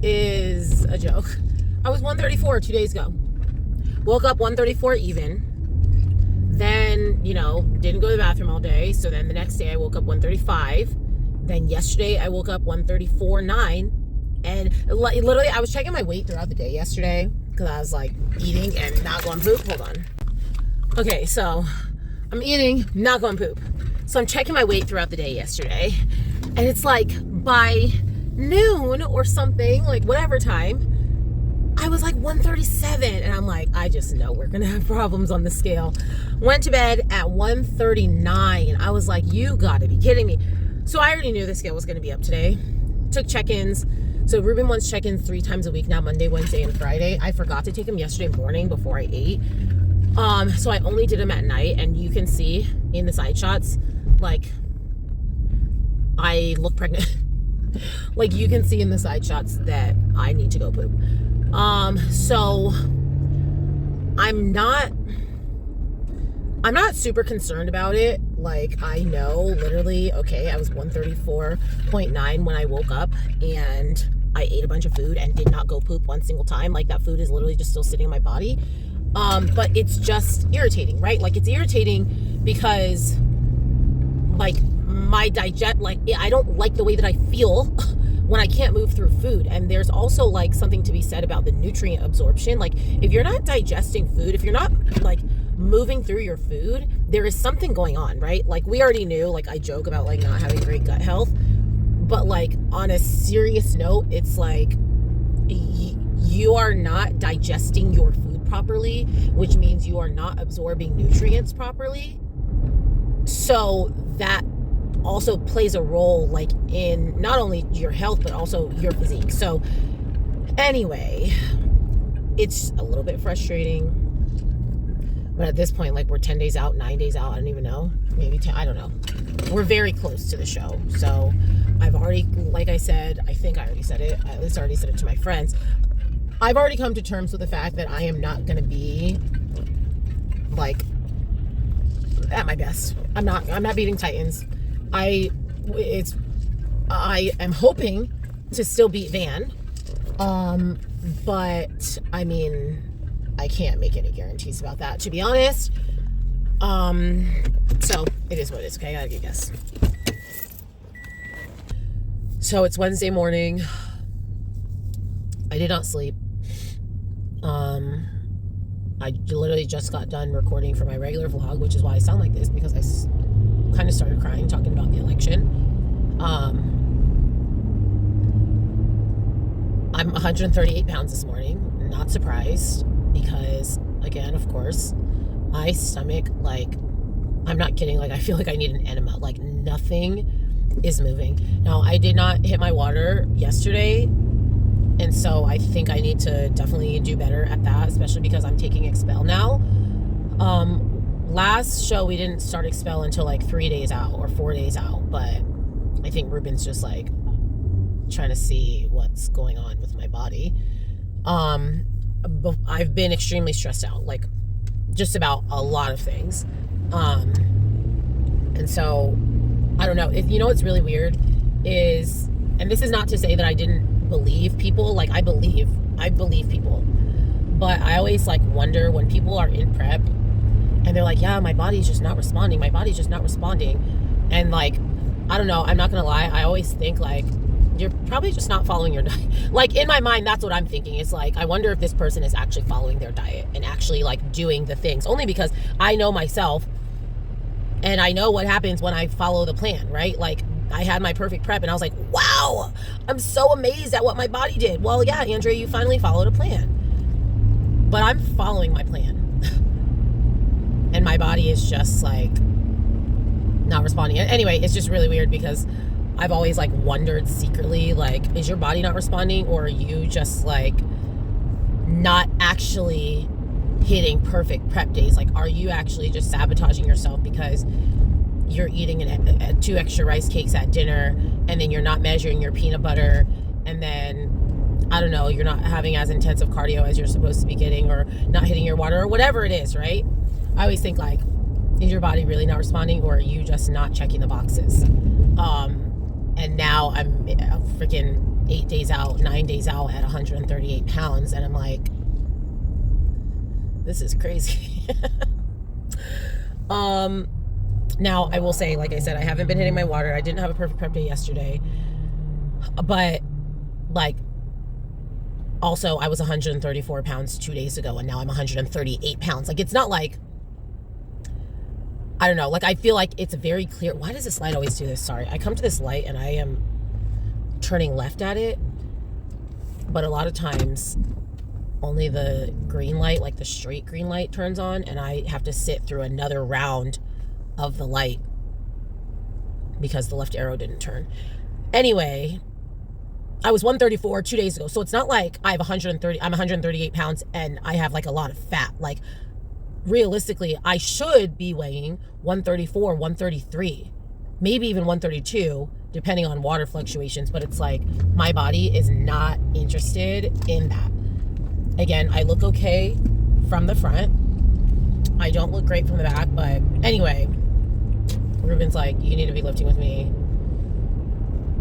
is a joke. I was 134 2 days ago. Woke up 134 even. Then, didn't go to the bathroom all day. So then the next day I woke up 135. Then yesterday I woke up 134.9. And literally I was checking my weight throughout the day yesterday because I was like eating and not going poop. Hold on. Okay, so I'm eating, not going poop. So I'm checking my weight throughout the day yesterday. And it's like by noon or something, like whatever time, I was like 137. And I'm like, I just know we're going to have problems on the scale. Went to bed at 139. I was like, you got to be kidding me. So I already knew the scale was going to be up today. Took check-ins. So Ruben wants check-ins 3 times a week now, Monday, Wednesday, and Friday. I forgot to take him yesterday morning before I ate. So I only did them at night, and you can see in the side shots, like, I look pregnant. Like, you can see in the side shots that I need to go poop. So I'm not super concerned about it. Like, I know literally, okay, I was 134.9 when I woke up, and I ate a bunch of food and did not go poop one single time. Like, that food is literally just still sitting in my body. But it's just irritating, right? Like, it's irritating because, like, my I don't like the way that I feel when I can't move through food. And there's also, like, something to be said about the nutrient absorption. Like, if you're not digesting food, if you're not, like, moving through your food, there is something going on, right? Like, we already knew, like, I joke about, like, not having great gut health. But, like, on a serious note, it's like you are not digesting your food properly, which means you are not absorbing nutrients properly. So that also plays a role, like, in not only your health but also your physique. So anyway, it's a little bit frustrating, but at this point, like, we're 10 days out, 9 days out, I don't even know, maybe 10, I don't know. We're very close to the show. So I've already, like I said, I think I already said it, I at least already said it to my friends, I've already come to terms with the fact that I am not going to be, like, at my best. I'm not beating Titans. I am hoping to still beat Van. But I mean, I can't make any guarantees about that, to be honest. So it is what it is. Okay, I gotta get a guess. So it's Wednesday morning. I did not sleep. I literally just got done recording for my regular vlog, which is why I sound like this, because I kind of started crying talking about the election. I'm 138 pounds this morning. Not surprised, because, again, of course, my stomach, like, I'm not kidding, like, I feel like I need an enema. Like, nothing is moving. Now, I did not hit my water yesterday, and so I think I need to definitely do better at that, especially because I'm taking Expel now. Last show, we didn't start Expel until like 3 days out or 4 days out, but I think Ruben's just like trying to see what's going on with my body. I've been extremely stressed out, like just about a lot of things. And so I don't know. You know what's really weird is, and this is not to say that I didn't believe people, like I believe people, but I always like wonder when people are in prep and they're like, yeah, my body's just not responding, and like, I don't know, I'm not gonna lie, I always think like, you're probably just not following your diet. Like, in my mind, that's what I'm thinking. It's like, I wonder if this person is actually following their diet and actually like doing the things, only because I know myself and I know what happens when I follow the plan, right? Like, I had my perfect prep and I was like, wow, I'm so amazed at what my body did. Well, yeah, Andrea, you finally followed a plan. But I'm following my plan. And my body is just like not responding. Anyway, it's just really weird because I've always like wondered secretly, like, is your body not responding, or are you just like not actually hitting perfect prep days? Like, are you actually just sabotaging yourself because you're eating 2 extra rice cakes at dinner, and then you're not measuring your peanut butter, and then, I don't know, you're not having as intensive cardio as you're supposed to be getting, or not hitting your water, or whatever it is, right? I always think like, is your body really not responding, or are you just not checking the boxes? And now I'm freaking 9 days out at 138 pounds, and I'm like, this is crazy. Now I will say, like I said, I haven't been hitting my water. I didn't have a perfect prep day yesterday, but like, also I was 134 pounds 2 days ago, and now I'm 138 pounds. Like, it's not like, I don't know, like, I feel like it's very clear. Why does this light always do this? Sorry, I come to this light and I am turning left at it, but a lot of times only the green light, like the straight green light, turns on, and I have to sit through another round of the light because the left arrow didn't turn. Anyway, I was 134 2 days ago, so it's not like I'm 138 pounds and I have like a lot of fat. Like, realistically, I should be weighing 134, 133, maybe even 132, depending on water fluctuations, but it's like my body is not interested in that. Again, I look okay from the front. I don't look great from the back, but anyway, Ruben's like, you need to be lifting with me.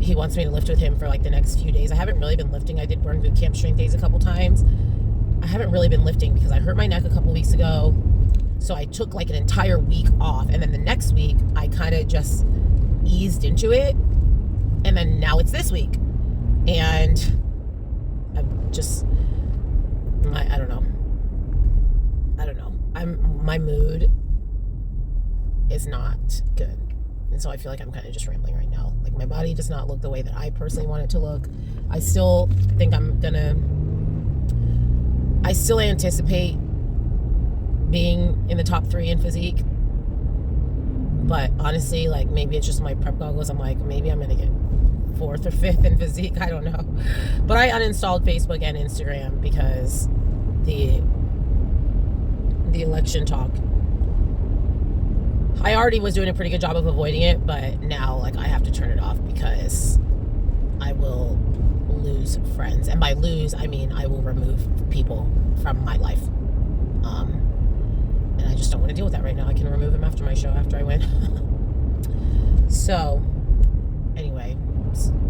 He wants me to lift with him for like the next few days. I haven't really been lifting. I did burn boot camp strength days a couple times. I haven't really been lifting because I hurt my neck a couple weeks ago. So I took like an entire week off. And then the next week, I kind of just eased into it. And then now it's this week. And I'm just, I don't know. My mood is not good. And so I feel like I'm kind of just rambling right now. Like, my body does not look the way that I personally want it to look. I still think I still anticipate being in the top 3 in physique. But honestly, like, maybe it's just my prep goggles. I'm like, maybe I'm going to get 4th or 5th in physique. I don't know. But I uninstalled Facebook and Instagram because the election talk, I already was doing a pretty good job of avoiding it, but now, like, I have to turn it off because I will lose friends. And by lose, I mean I will remove people from my life. And I just don't want to deal with that right now. I can remove them after my show, after I win. So, anyway,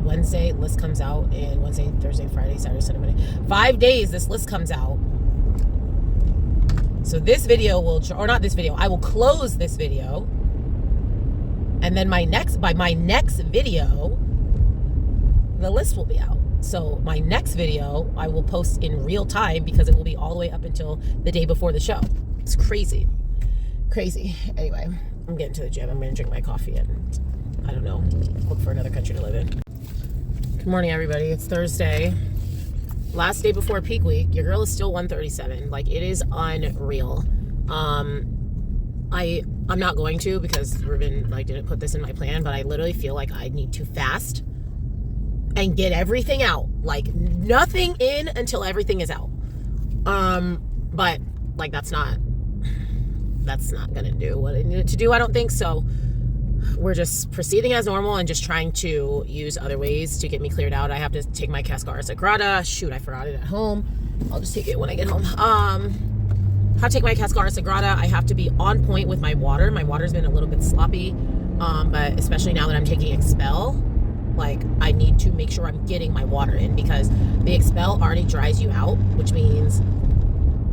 Wednesday, list comes out, and Wednesday, Thursday, Friday, Saturday, Sunday, Monday. 5 days this list comes out. So this video will, or not this video, I will close this video. And then by my next video, the list will be out. So my next video, I will post in real time because it will be all the way up until the day before the show. It's crazy. Crazy. Anyway, I'm getting to the gym. I'm going to drink my coffee and, I don't know, look for another country to live in. Good morning, everybody. It's Thursday. Last day before peak week. Your girl is still 137. Like, it is unreal. I'm not going to because Ruben, like, didn't put this in my plan, but I literally feel like I need to fast and get everything out. Like, nothing in until everything is out. But like, that's not gonna do what I needed to do, I don't think. So we're just proceeding as normal and just trying to use other ways to get me cleared out. I have to take my Cascara Sagrada. Shoot, I forgot it at home. I'll just take it when I get home. How to take my Cascara Sagrada. I have to be on point with my water. My water's been a little bit sloppy, but especially now that I'm taking Expel, like, I need to make sure I'm getting my water in because the Expel already dries you out, which means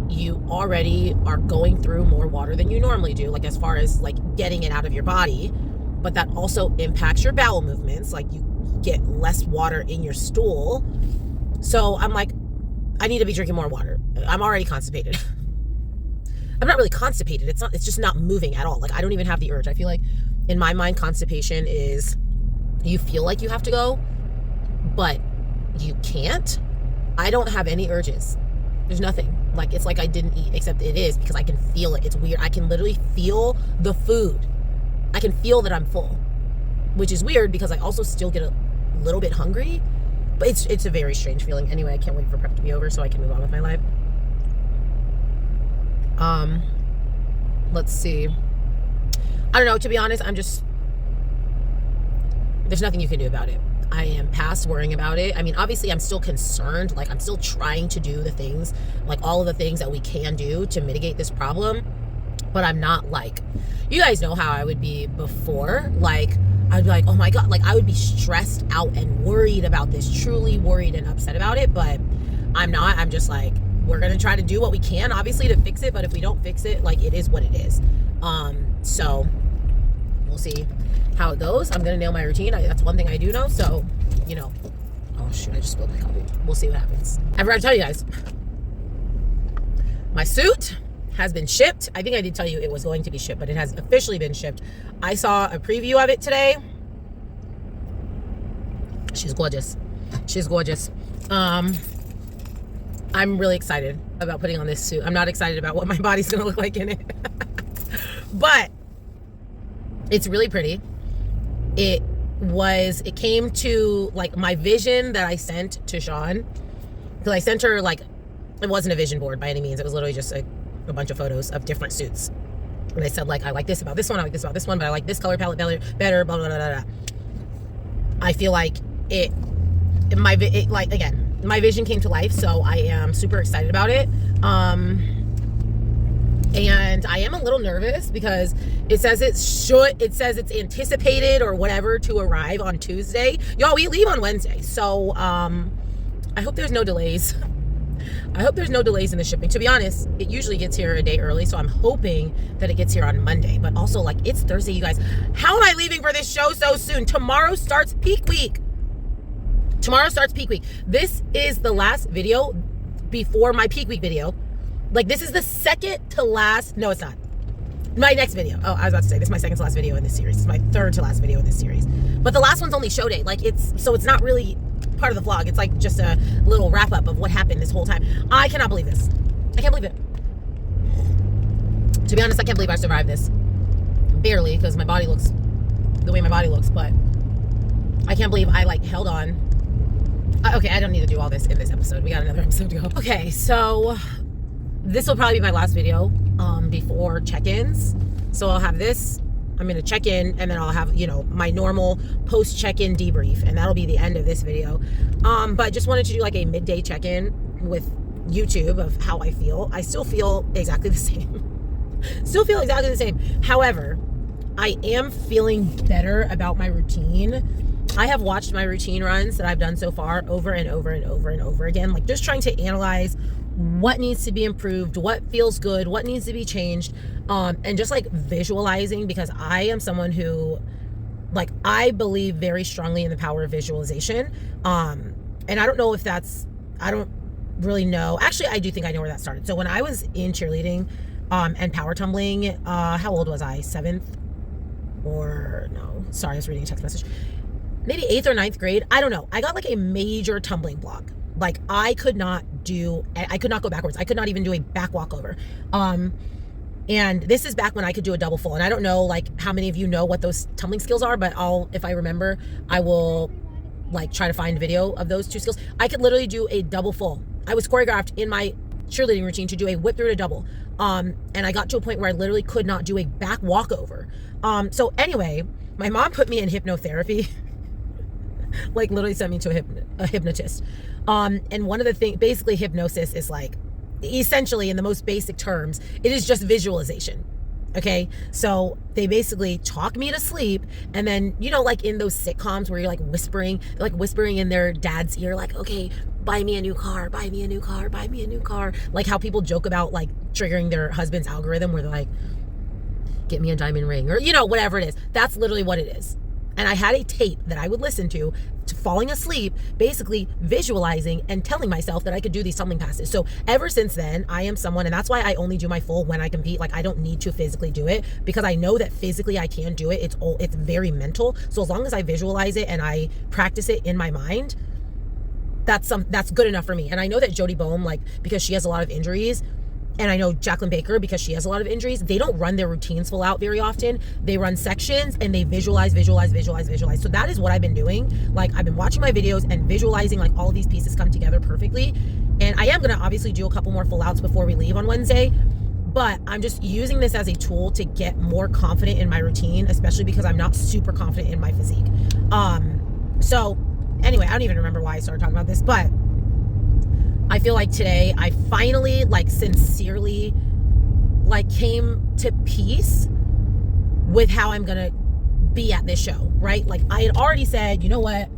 you already are going through more water than you normally do, like, as far as like getting it out of your body. But that also impacts your bowel movements. Like, you get less water in your stool. So I'm like, I need to be drinking more water. I'm already constipated. I'm not really constipated. It's just not moving at all. Like, I don't even have the urge. I feel like in my mind, constipation is you feel like you have to go, but you can't. I don't have any urges. There's nothing. Like, it's like I didn't eat, except it is because I can feel it. It's weird. I can literally feel the food. I can feel that I'm full, which is weird because I also still get a little bit hungry, but it's a very strange feeling. Anyway, I can't wait for prep to be over so I can move on with my life. Let's see. I don't know. To be honest, there's nothing you can do about it. I am past worrying about it. I mean, obviously, I'm still concerned. Like, I'm still trying to do the things, like all of the things that we can do to mitigate this problem. but I'm not like, you guys know how I would be before. Like, I'd be like, oh my God, like I would be stressed out and worried about this, truly worried and upset about it. But I'm not. I'm just like, we're going to try to do what we can, obviously, to fix it. But if we don't fix it, like, it is what it is. So we'll see how it goes. I'm going to nail my routine. That's one thing I do know. So, you know, oh shoot, I just spilled my coffee. We'll see what happens. I forgot to tell you guys, my suit has been shipped. I think I did tell you it was going to be shipped, but it has officially been shipped. I saw a preview of it today. She's gorgeous. She's gorgeous. I'm really excited about putting on this suit. I'm not excited about what my body's gonna look like in it. But it's really pretty. It came to like my vision that I sent to Sean. Because I sent her, like, it wasn't a vision board by any means. It was literally just a bunch of photos of different suits. And I said, like, I like this about this one, I like this about this one, but I like this color palette better, blah, blah, blah, blah, blah. I feel like my vision came to life, so I am super excited about it. And I am a little nervous because it says it's anticipated or whatever to arrive on Tuesday. Y'all, we leave on Wednesday. So, I hope there's no delays. I hope there's no delays in the shipping. To be honest, it usually gets here a day early, so I'm hoping that it gets here on Monday. But also, like, it's Thursday, you guys. How am I leaving for this show so soon? Tomorrow starts peak week. This is the last video before my peak week video. Like, this is the second to last. No, it's not. My next video. Oh, I was about to say, this is my second to last video in this series. It's my third to last video in this series. But the last one's only show day. Like, it's not really part of the vlog. It's like just a little wrap up of what happened this whole time. I cannot believe this. I can't believe it. To be honest, I can't believe I survived this. Barely, because my body looks the way my body looks, but I can't believe I, like, held on. Okay, I don't need to do all this in this episode. We got another episode to go. Okay, so this will probably be my last video before check-ins. So I'll have this. I'm going to check in, and then I'll have, you know, my normal post check-in debrief, and that'll be the end of this video. But just wanted to do like a midday check-in with YouTube of how I feel. I still feel exactly the same. However, I am feeling better about my routine. I have watched my routine runs that I've done so far over and over and over and over again, like just trying to analyze what needs to be improved, what feels good, what needs to be changed, and just like visualizing, because I am someone who, like, I believe very strongly in the power of visualization. And I don't know if I don't really know. Actually, I do think I know where that started. So when I was in cheerleading and power tumbling, how old was I? 7th? Or no, sorry, I was reading a text message. Maybe 8th or 9th grade. I don't know. I got like a major tumbling block. Like, I could not go backwards. I could not even do a back walkover. And this is back when I could do a double full. And I don't know, like, how many of you know what those tumbling skills are, but if I remember, I will, like, try to find video of those two skills. I could literally do a double full. I was choreographed in my cheerleading routine to do a whip through to double. And I got to a point where I literally could not do a back walkover. So anyway, my mom put me in hypnotherapy. Like, literally sent me to a hypnotist. And one of the things, basically hypnosis is like, essentially in the most basic terms, it is just visualization. Okay. So they basically talk me to sleep. And then, you know, like in those sitcoms where you're like whispering in their dad's ear, like, okay, buy me a new car, buy me a new car, buy me a new car. Like how people joke about like triggering their husband's algorithm where they're like, get me a diamond ring, or, you know, whatever it is. That's literally what it is. And I had a tape that I would listen to falling asleep, basically visualizing and telling myself that I could do these tumbling passes. So ever since then, I am someone, and that's why I only do my full when I compete. Like, I don't need to physically do it, because I know that physically I can do it. It's very mental. So as long as I visualize it and I practice it in my mind, that's good enough for me. And I know that Jody Boehm, like, because she has a lot of injuries, and I know Jacqueline Baker, because she has a lot of injuries, they don't run their routines full out very often. They run sections and they visualize. So that is what I've been doing. Like, I've been watching my videos and visualizing like all of these pieces come together perfectly. And I am going to obviously do a couple more full outs before we leave on Wednesday. But I'm just using this as a tool to get more confident in my routine, especially because I'm not super confident in my physique. So anyway, I don't even remember why I started talking about this, but I feel like today I finally, like, sincerely, like came to peace with how I'm gonna be at this show, right? Like I had already said, you know what,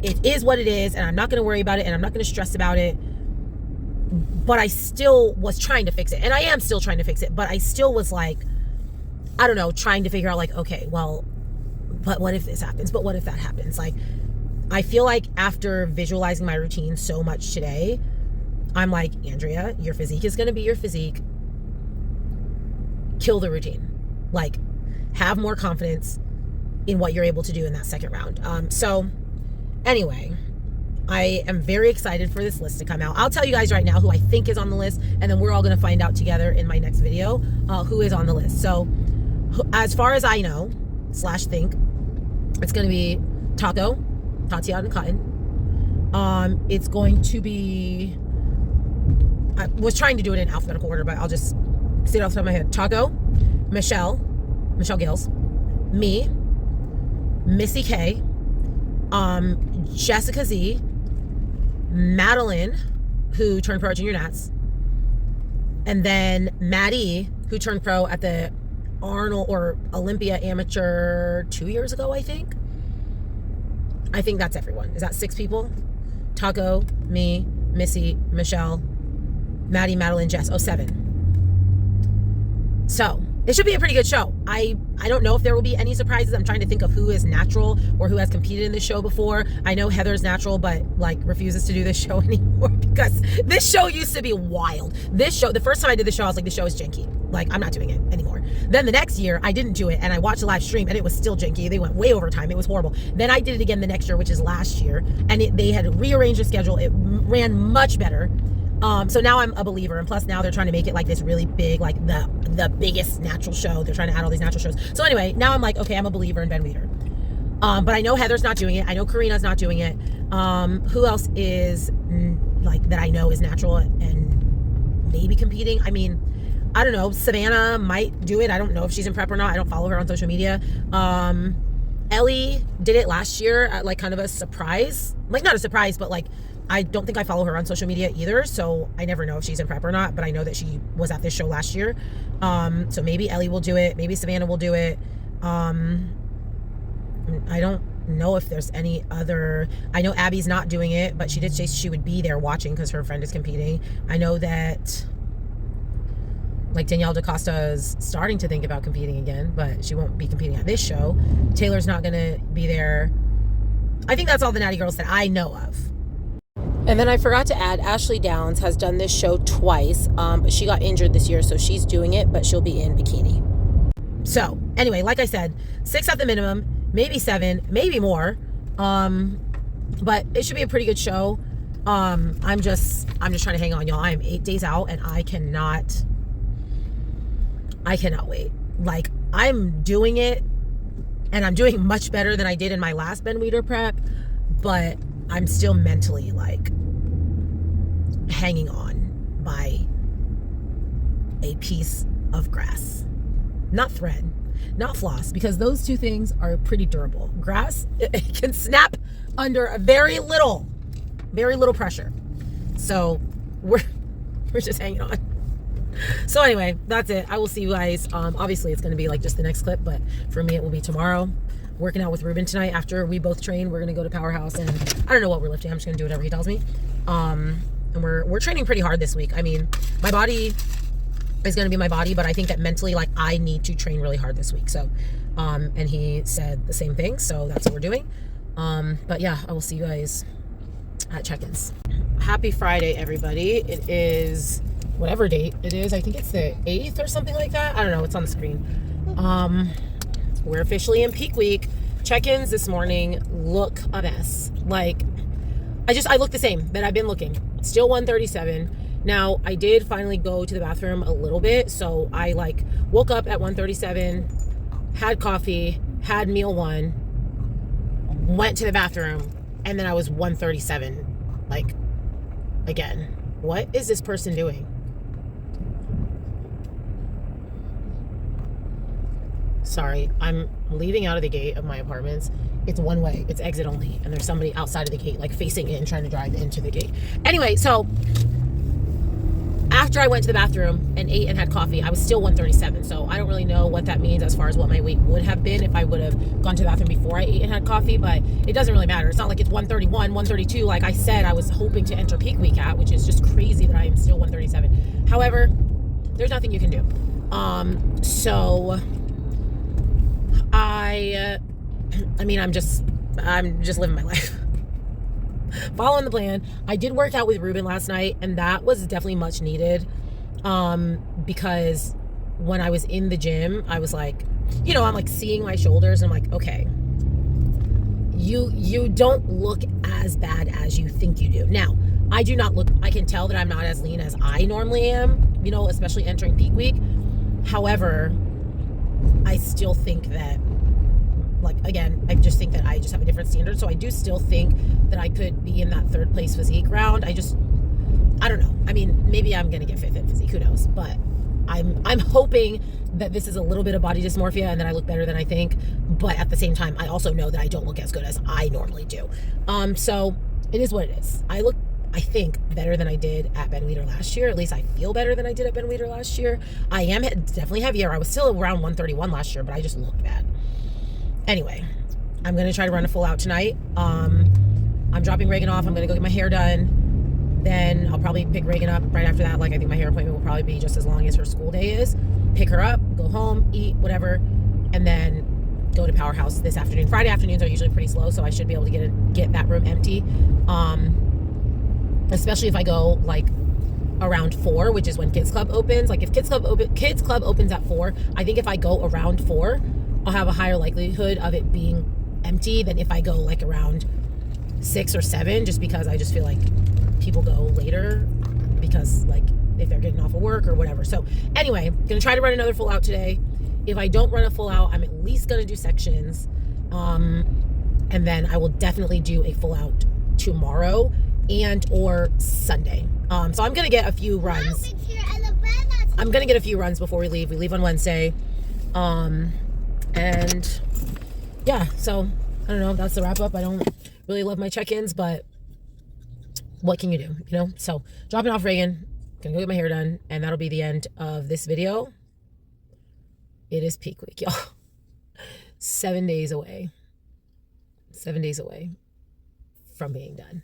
it is what it is, and I'm not gonna worry about it, and I'm not gonna stress about it. But I still was trying to fix it, and I am still trying to fix it, but I still was like, I don't know, trying to figure out like, okay, well, but what if this happens? But what if that happens? Like, I feel like after visualizing my routine so much today, I'm like, Andrea, your physique is gonna be your physique. Kill the routine. Like, have more confidence in what you're able to do in that second round. So anyway, I am very excited for this list to come out. I'll tell you guys right now who I think is on the list, and then we're all going to find out together in my next video who is on the list. So as far as I know / think, it's going to be Tatiana and Cotton. It's going to be, I was trying to do it in alphabetical order, but I'll just say it off the top of my head. Taco, Michelle Gills, me, Missy K, Jessica Z, Madeline, who turned pro at Junior Nats, and then Maddie, who turned pro at the Arnold or Olympia Amateur 2 years ago, I think. I think that's everyone. Is that 6 people? Taco, me, Missy, Michelle, Maddie, Madeline, Jess. 7. So it should be a pretty good show. I don't know if there will be any surprises. I'm trying to think of who is natural or who has competed in this show before. I know Heather's natural, but like refuses to do this show anymore because this show used to be wild. This show, the first time I did the show, I was like, the show is janky. Like, I'm not doing it anymore. Then the next year, I didn't do it, and I watched a live stream, and it was still janky. They went way over time. It was horrible. Then I did it again the next year, which is last year, and they had rearranged the schedule. It ran much better. So now I'm a believer, and plus now they're trying to make it like this really big, like the biggest natural show. They're trying to add all these natural shows. So anyway, now I'm like, okay, I'm a believer in Ben Weider. But I know Heather's not doing it. I know Karina's not doing it. Who else is like that I know is natural and maybe competing? I mean, I don't know. Savannah might do it. I don't know if she's in prep or not. I don't follow her on social media. Ellie did it last year at like kind of a surprise. Like not a surprise, but like I don't think I follow her on social media either, so I never know if she's in prep or not, but I know that she was at this show last year. So maybe Ellie will do it. Maybe Savannah will do it. I don't know if there's any other. I know Abby's not doing it, but she did say she would be there watching because her friend is competing. I know that like Danielle DaCosta is starting to think about competing again, but she won't be competing at this show. Taylor's not going to be there. I think that's all the Natty girls that I know of. And then I forgot to add, Ashley Downs has done this show twice, but she got injured this year, so she's doing it, but she'll be in bikini. So anyway, like I said, 6 at the minimum, maybe 7, maybe more. But it should be a pretty good show. I'm just trying to hang on, y'all. I am 8 days out, and I cannot wait. Like, I'm doing it, and I'm doing much better than I did in my last Ben Weider prep, but I'm still mentally like hanging on by a piece of grass. Not thread, not floss, because those two things are pretty durable. Grass, it can snap under a very little pressure. So we're just hanging on. So anyway, that's it. I will see you guys. Obviously it's going to be like just the next clip, but for me it will be tomorrow. Working out with Ruben tonight. After we both train, we're going to go to Powerhouse, and I don't know what we're lifting. I'm just going to do whatever he tells me. And we're training pretty hard this week. I mean, my body is going to be my body, but I think that mentally, like, I need to train really hard this week. So, and he said the same thing. So that's what we're doing. But yeah, I will see you guys at check-ins. Happy Friday, everybody. It is whatever date it is. I think it's the 8th or something like that. I don't know. It's on the screen. We're officially in peak week. Check-ins this morning look a mess. Like, I look the same that I've been looking. Still 137. Now, I did finally go to the bathroom a little bit. So I like woke up at 137, had coffee, had meal 1, went to the bathroom, and then I was 137. Like, again, what is this person doing? Sorry, I'm leaving out of the gate of my apartments. It's one way. It's exit only. And there's somebody outside of the gate, like facing in, trying to drive into the gate. Anyway, so after I went to the bathroom and ate and had coffee, I was still 137. So I don't really know what that means as far as what my weight would have been if I would have gone to the bathroom before I ate and had coffee, but it doesn't really matter. It's not like it's 131, 132. Like I said, I was hoping to enter peak week at, which is just crazy that I am still 137. However, there's nothing you can do. So I mean, I'm just living my life. Following the plan. I did work out with Ruben last night, and that was definitely much needed. Because when I was in the gym, I was like, you know, I'm like seeing my shoulders, and I'm like, okay, you don't look as bad as you think you do. Now, I do not look, I can tell that I'm not as lean as I normally am, you know, especially entering peak week. However, I still think that, like, again, I just think that I just have a different standard. So I do still think that I could be in that third place physique round. I don't know. I mean, maybe I'm going to get fifth in physique. Who knows? But I'm hoping that this is a little bit of body dysmorphia and that I look better than I think. But at the same time, I also know that I don't look as good as I normally do. So it is what it is. I think, better than I did at Ben Weider last year. At least I feel better than I did at Ben Weider last year. I am definitely heavier. I was still around 131 last year, but I just looked bad. Anyway, I'm going to try to run a full out tonight. I'm dropping Reagan off. I'm going to go get my hair done. Then I'll probably pick Reagan up right after that. Like, I think my hair appointment will probably be just as long as her school day is. Pick her up, go home, eat, whatever, and then go to Powerhouse this afternoon. Friday afternoons are usually pretty slow, so I should be able to get that room empty. Especially if I go, like, around 4, which is when Kids Club opens. Like, if Kids Club opens at 4, I think if I go around 4, I'll have a higher likelihood of it being empty than if I go like around 6 or 7, just because I just feel like people go later because, like, if they're getting off of work or whatever. So anyway, gonna try to run another full out today. If I don't run a full out, I'm at least gonna do sections. And then I will definitely do a full out tomorrow and or Sunday. So I'm gonna get a few runs. I'm gonna get a few runs before we leave. We leave on Wednesday. And yeah, so I don't know, that's the wrap up. I don't really love my check-ins, but what can you do, you know? So dropping off Reagan, gonna go get my hair done, and that'll be the end of this video. It is peak week, y'all. 7 days away. 7 days away from being done.